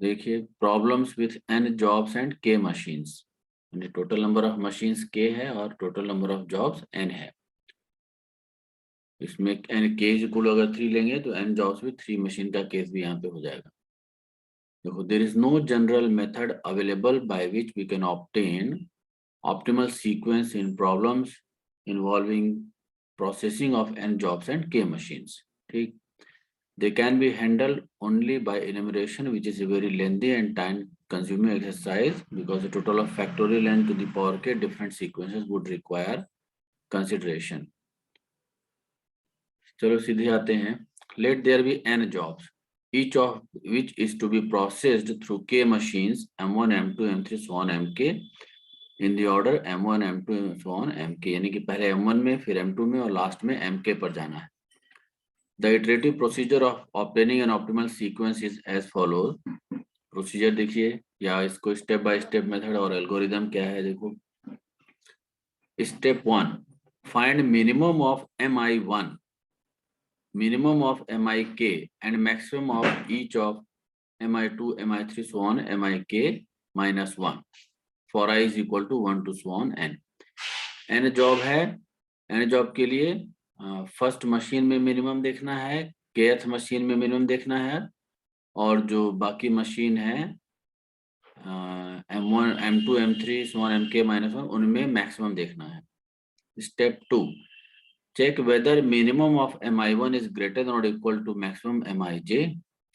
देखिए problems with n jobs and k machines, यानी total number of machines k है और total number of jobs n है। इसमें n k इक्वल अगर 3 लेंगे तो n जॉब्स विथ 3 मशीन का केस भी यहाँ पे हो जाएगा। देखो there is no general method available by which we can obtain optimal sequence in problems involving processing of n jobs and k machines. ठीक, they can be handled only by enumeration, which is a very lengthy and time consuming exercise because the total of factorial n to the power k different sequences would require consideration. चलो सीधे आते हैं। Let there be n jobs, each of which is to be processed through k machines m1, m2, m3, so on mk in the order m1, m2, so on mk, यानी कि पहले m1 में फिर m2 में और last में mk पर जाना है। The iterative procedure of obtaining an optimal sequence is as follows. Procedure देखिए या इसको स्टेप बाय स्टेप मेथड और एल्गोरिदम क्या है देखो। Step 1, find minimum of mi1, minimum of mik and maximum of each of mi2, mi3, so on mik minus 1 for I is equal to 1 to so on n। n job है, n job के लिए first machine में minimum देखना है, kth machine में minimum देखना है, और जो बाकी मशीन है m1, m2, m3, so on mk minus 1 उनमें मैक्सिमम देखना है। Step 2, check whether minimum of mi1 is greater than और equal to maximum mij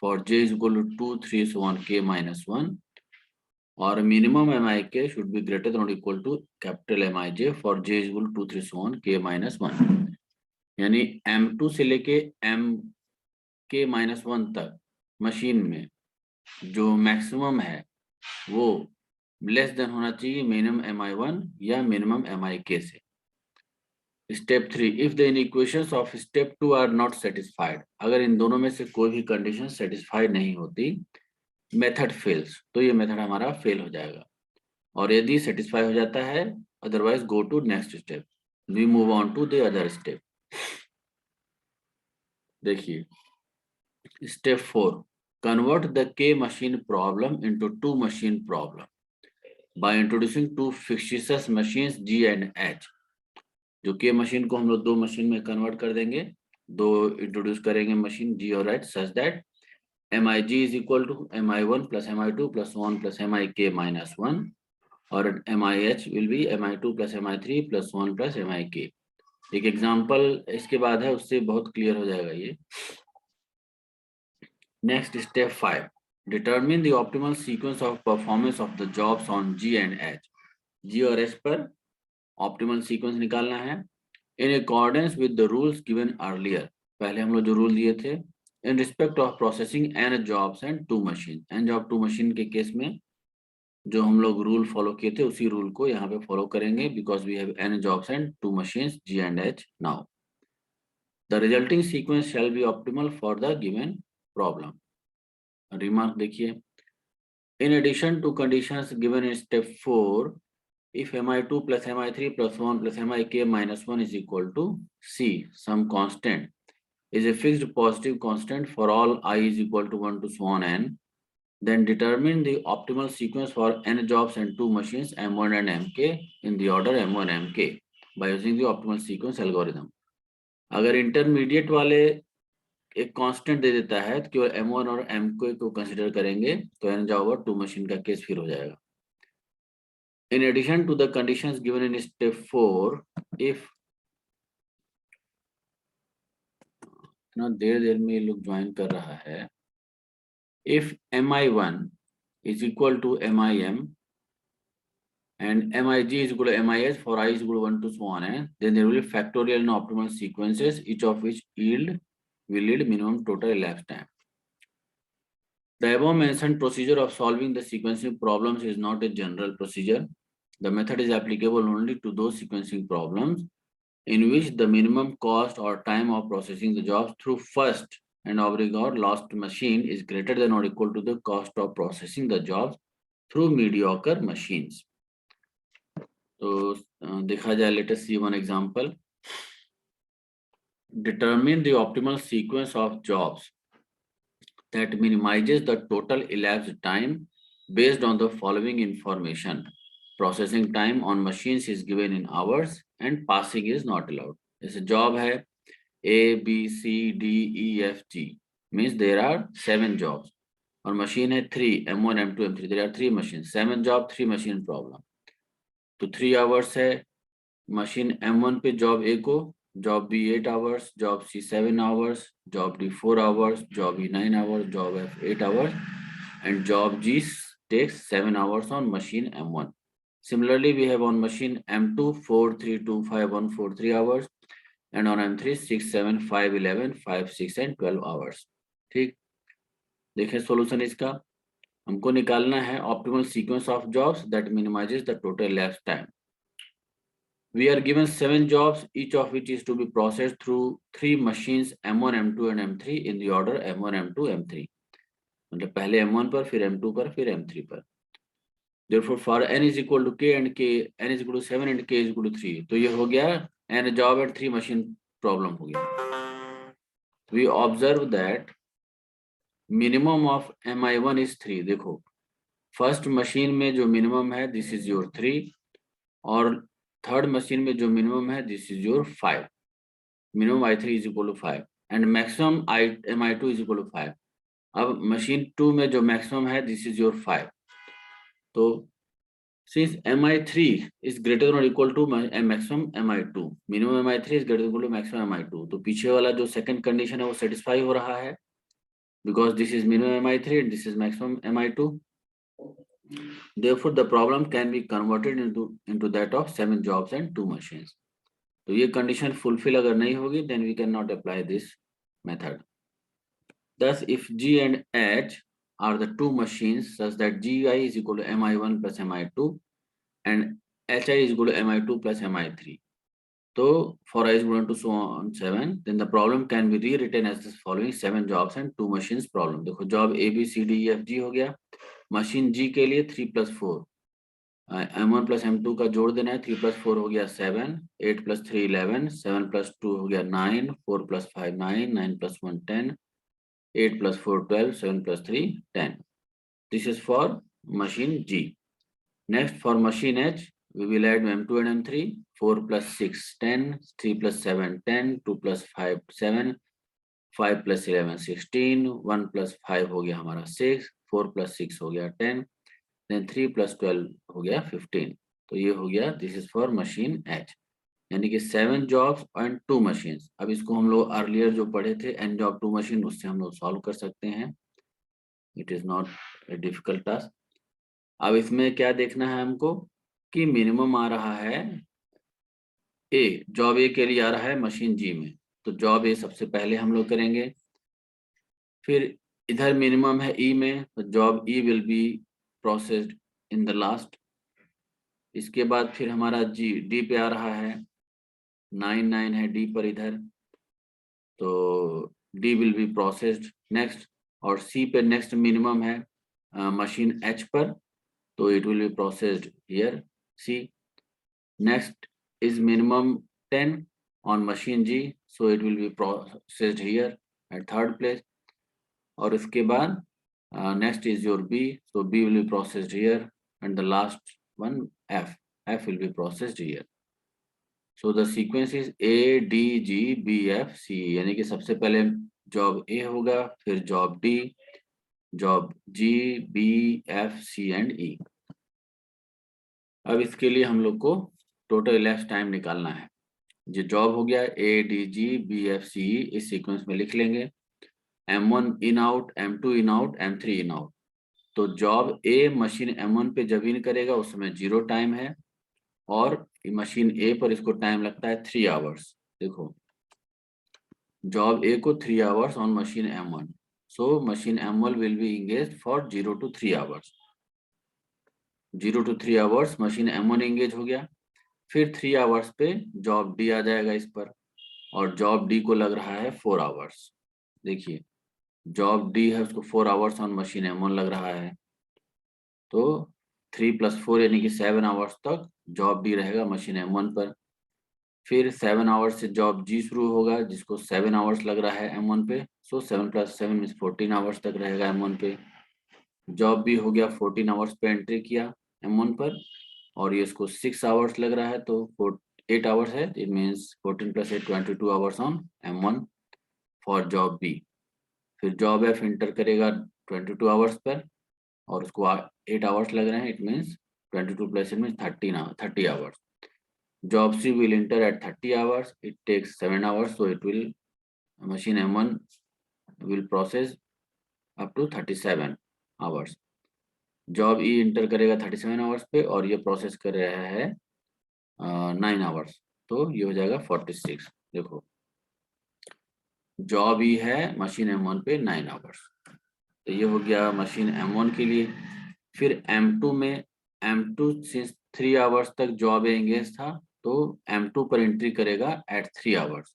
for j is equal to 2, 3, so on k minus 1, और मिनिमम mik should be greater than और equal to capital mij for j is equal to 2, 3, so on k minus 1। यानी m2 से लेके mk minus 1 तक machine में जो maximum है वो लेस देन होना चाहिए मिनिमम mi1 या मिनिमम mik से। Step 3, if the equations of step 2 are not satisfied, अगर इन दोनों में से कोई भी कंडीशन सेटिस्फाइड नहीं होती, मेथड फेल्स, तो ये मेथड हमारा फेल हो जाएगा। और यदि सेटिस्फाई हो जाता है otherwise go to next step, we move on to the other step. देखिए step 4, convert the k machine problem into two machine problem by introducing two fictitious machines g and h। जो k machine को हम लोग दो machine में convert कर देंगे, दो इंट्रोड्यूस करेंगे मशीन g और h such that mig is equal to mi1 plus mi2 plus 1 plus mik minus 1 और mih will be mi2 plus mi3 plus 1 plus mik। एक एग्जांपल इसके बाद है, उससे बहुत क्लियर हो जाएगा ये। Next, step 5. Determine the optimal sequence of performance of the jobs on G and H. G और H पर optimal sequence निकालना है in accordance with the rules given earlier। पहले हम लोग जो रूल दिए थे in respect of processing n jobs and two machines। n job two machine के केस में जो हम लोग रूल फॉलो किए थे उसी रूल को यहाँ पे फॉलो करेंगे because we have n jobs and two machines G and H now। The resulting sequence shall be optimal for the given problem। Remark देखिए, in addition to conditions given in step 4, if mi2 plus mi3 plus 1 plus mik minus 1 is equal to c, some constant is a fixed positive constant for all I is equal to 1 to so on n, then determine the optimal sequence for n jobs and two machines m1 and mk in the order m1 mk by using the optimal sequence algorithm। अगर intermediate वाले एक constant दे देता है तो केवल m1 और mk को consider करेंगे तो n जॉब और टू मशीन का केस फिर हो जाएगा। In addition to the conditions given in step 4, if ना देर में ये लोग ज्वाइन कर रहा है, if mi1 is equal to mim and mig is equal to mis for I is equal to 1 to so on, then there will be factorial and optimal sequences, each of which will yield minimum total elapsed time। The above mentioned procedure of solving the sequencing problems is not a general procedure. The method is applicable only to those sequencing problems in which the minimum cost or time of processing the jobs through first and or last machine is greater than or equal to the cost of processing the jobs through mediocre machines। तो देखा जाए, let us see one example। Determine the optimal sequence of jobs that minimizes the total elapsed time based on the following information. Processing time on machines is given in hours and passing is not allowed. जैसे job है A, B, C, D, E, F, G. Means there are 7 jobs. और machine है 3, M1, M2, M3. There are 3 machines. 7 job, 3 machine problem. तो 3 hours है machine M1 पे job A को, job B 8 hours, job C 7 hours, job D 4 hours, job E 9 hours, job F 8 hours, and job G takes 7 hours on machine M1. Similarly, we have on machine M2 4, 3, 2, 5, 1, 4, 3 hours, and on M3 6, 7, 5, 11, 5, 6 and 12 hours. ठीक, देखिए solution इसका हमको निकालना है optimal sequence of jobs that minimizes the total elapsed time. We are given 7 jobs, each of which is to be processed through 3 machines M1, M2 and M3 in the order M1, M2, M3. मतलब पहले M1 पर, फिर M2 पर, फिर M3 पर. Therefore, for n is equal to k and k, n is equal to 7 and k is equal to 3. तो ये हो गया n job and 3 machine problem हो गया. We observe that minimum of mi1 is 3. देखो first machine में जो minimum है दिस इज योर 3 और थर्ड मशीन में जो मिनिमम है this is your 5. Minimum i3 is equal to 5 and maximum mi2 is equal to 5. अब मशीन 2 में जो मैक्सिमम है दिस इज योर 5. तो since mi3 is greater than or equal to maximum mi2, minimum mi3 is greater than or equal to maximum mi2, तो पीछे वाला जो second condition है वो सेटिस्फाई हो रहा है because this is minimum mi3 and this is maximum mi2. Therefore, the problem can be converted into that of 7 jobs and 2 machines. तो ये कंडीशन फुलफिल अगर नहीं होगी then we cannot apply this method. Thus, if G and H are the 2 machines such that Gi is equal to mi1 plus mi2 and Hi is equal to mi2 plus mi3. So for I is equal to so on 7, then the problem can be rewritten as this following 7 jobs and 2 machines problem. देखो job A, B, C, D, E, F, G हो गया. Machine G के लिए 3 plus 4. M1 plus M2 का जोड़ देना है. 3 plus 4 हो गया 7, 8 plus 3 11, 7 plus 2 हो गया 9, 4 plus 5 9, 9 plus 1 10, 8 plus 4 12, 7 plus 3 10. This is for machine G. Next for machine H, we will add M2 and M3. 4 plus 6 10, 3 plus 7 10, 2 plus 5 7, 5 plus 11 16, 1 plus 5 हो गया हमारा 6, 4 plus 6 हो गया 10, then 3 plus 12 हो गया 15. तो ये हो गया this is for machine H. यानी कि 7 जॉब्स एंड 2 मशीन्स. अब इसको हम लोग अर्लियर जो पढ़े थे n जॉब 2 मशीन, उससे हम लोग सॉल्व कर सकते हैं. It is not a difficult task. अब इसमें क्या देखना है हमको कि मिनिमम आ रहा है ए, जॉब ए के लिए आ रहा है मशीन जी में. तो जॉब ए सबसे पहले हम लोग करेंगे. फिर इधर मिनिमम है ई में, तो job E will be processed in the last. इसके बाद फिर हमारा जी डी पे आ रहा है. 9 9 है डी पर इधर, तो D will be processed next. और सी पे नेक्स्ट मिनिमम है मशीन एच पर, तो it will be processed here. C. Next is minimum 10 on machine G, so it will be processed here at third place. और इसके बाद next is your B, so B will be processed here, and the last one F. F will be processed here. So the sequence is A, D, G, B, F, C. यानी कि सबसे पहले job A होगा, फिर job D, job G, B, F, C and E. अब इसके लिए हम लोग को टोटल elapsed टाइम निकालना है. जो जॉब हो गया A, D, G, B, F, C, इस सीक्वेंस में लिख लेंगे. M1 in out, M2 in out, M3 in out. तो जॉब A मशीन M1 पे जब इन करेगा उस समय 0 टाइम है, और मशीन A पर इसको टाइम लगता है 3 आवर्स. देखो जॉब A को 3 hours on machine M1, so machine M1 will be engaged for 0 to 3 hours. 0 to 3 hours machine M1 engage हो गया. फिर 3 आवर्स पे जॉब डी आ जाएगा इस पर, और जॉब डी को लग रहा है 4 आवर्स. देखिए जॉब डी है उसको 4 आवर्स ऑन मशीन M1 लग रहा है, तो 3 + 4 यानी कि 7 आवर्स तक जॉब डी रहेगा मशीन M1 पर. फिर 7 आवर्स से जॉब जी शुरू होगा, जिसको 7 आवर्स लग रहा है M1 पे। सो 7 + 7 मीन्स 14 आवर्स तक रहेगा M1 पे। जॉब भी हो गया, 14 आवर्स पे एंट्री किया M1 पर, और ये इसको 6 आवर्स लग रहा है, तो 8 आवर्स है, it means 14 + 8 22 hours on M1 for job B. फिर जॉब एफ इंटर करेगा 22 आवर्स पर, और उसको 8 आवर्स लग रहे हैं, it means 22 + 8 means 30 hours. Job C will enter at 30 hours. It takes 7 hours, so it will machine M1 will process up to 37 hours. Job E inter करेगा 37 hours पे, और ये प्रोसेस कर रहा है 9 आवर्स, तो ये हो जाएगा 46। देखो जॉब ई है मशीन M1 पे 9 आवर्स, तो ये हो गया मशीन M1 के लिए। फिर M2 में, M2 सिंस 3 आवर्स तक जॉब एंगेज था, तो M2 पर एंट्री करेगा एट 3 आवर्स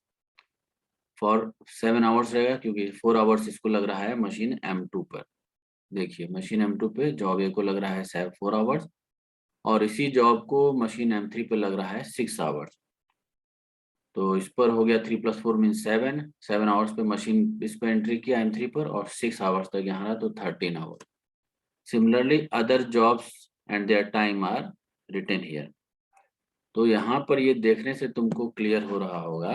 फॉर 7 आवर्स रहेगा, क्योंकि 4 आवर्स इसको लग रहा है मशीन M2 पर। देखिए मशीन M2 पे जॉब ए को लग रहा है 4 आवर्स, और इसी जॉब को मशीन M3 पे लग रहा है 6 आवर्स। तो इस पर हो गया 3 + 4 मीन 7 आवर्स पे मशीन इस पर एंट्री किया M3 पर, और 6 आवर्स तक यहाँ रहा, तो 13 hours. Similarly other jobs and their time are written here. तो यहाँ पर ये देखने से तुमको क्लियर हो रहा होगा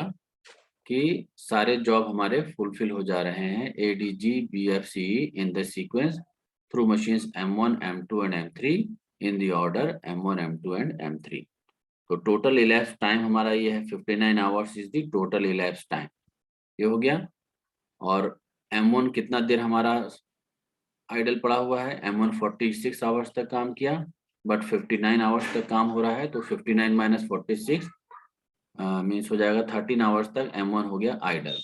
कि सारे जॉब हमारे फुलफिल हो जा रहे हैं ADG BFCE in the sequence through machines M1 M2 and M3 in the order M1 M2 and M3। तो टोटल इलैप्स टाइम हमारा ये है 59 hours is the total elapse time, ये हो गया। और M1 कितना देर हमारा आइडल पड़ा हुआ है, M1 46 आवर्स तक काम किया, बट 59 आवर्स तक काम हो रहा है, तो 59 - 46 मीन्स हो जाएगा 13 आवर्स तक M1 हो गया idol.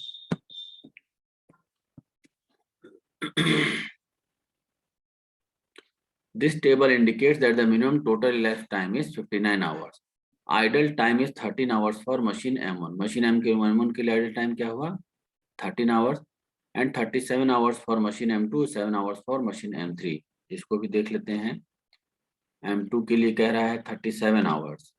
This table indicates that the minimum total elapsed time is 59 hours. Idle time is 13 hours for machine M1. Machine M1 के लिए idle time क्या हुआ 13 hours, and 37 hours for machine M2, 7 hours for machine M3। इसको भी देख लेते हैं। M2 के लिए कह रहा है 37 hours।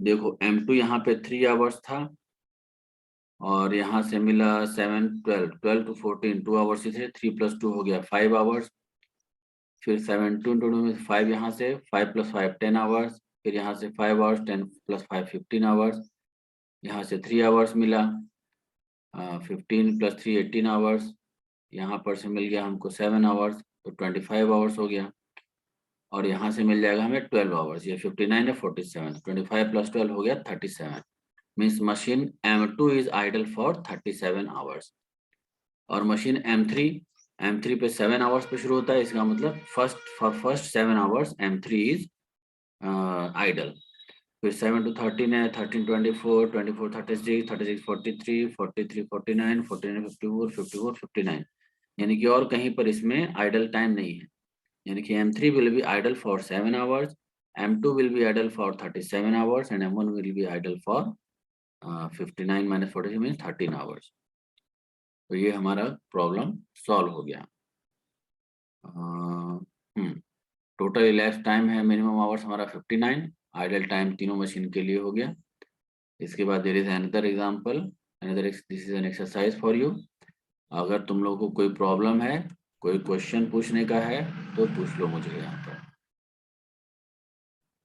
देखो M2 यहाँ पे 3 hours था, और यहाँ से मिला 7 12 to 14 2 आवर्स ही थे, 3 + 2 हो गया 5 आवर्स। फिर 7 2 में 5 यहाँ से, 5 + 5 10 आवर्स। फिर यहाँ से 5 आवर्स, 10 + 5 15 आवर्स। यहाँ से 3 आवर्स मिला, 15 + 3 18 आवर्स। यहाँ पर से मिल गया हमको 7 आवर्स, तो 25 आवर्स हो गया। और यहाँ से मिल जाएगा हमें 12 आवर्स, ये 59 है 47, 25 + 12 हो गया 37। Means machine M2 is idle for 37 hours. और मशीन M3 पे 7 आवर्स पे शुरू होता है, इसका मतलब first 7 hours M3 is idol. फिर 7 to 13 है, 13 24 24 36 36 43 43 49 49 54 54 59, यानी कि और कहीं पर इसमें आइडल टाइम नहीं है। यानी कि M3 will be idle for 7 hours, M2 will be idle for 37 hours, and M1 will be idle for 59 - 43 means 13 hours। तो ये हमारा प्रॉब्लम सॉल्व हो गया। टोटल इलैप्स टाइम है मिनिमम आवर्स हमारा 59, आइडल टाइम तीनों मशीन के लिए हो गया। इसके बाद there is another example, this is an exercise for you. अगर तुम लोगों को कोई प्रॉब्लम है, कोई क्वेश्चन पूछने का है, तो पूछ लो मुझे यहाँ पर।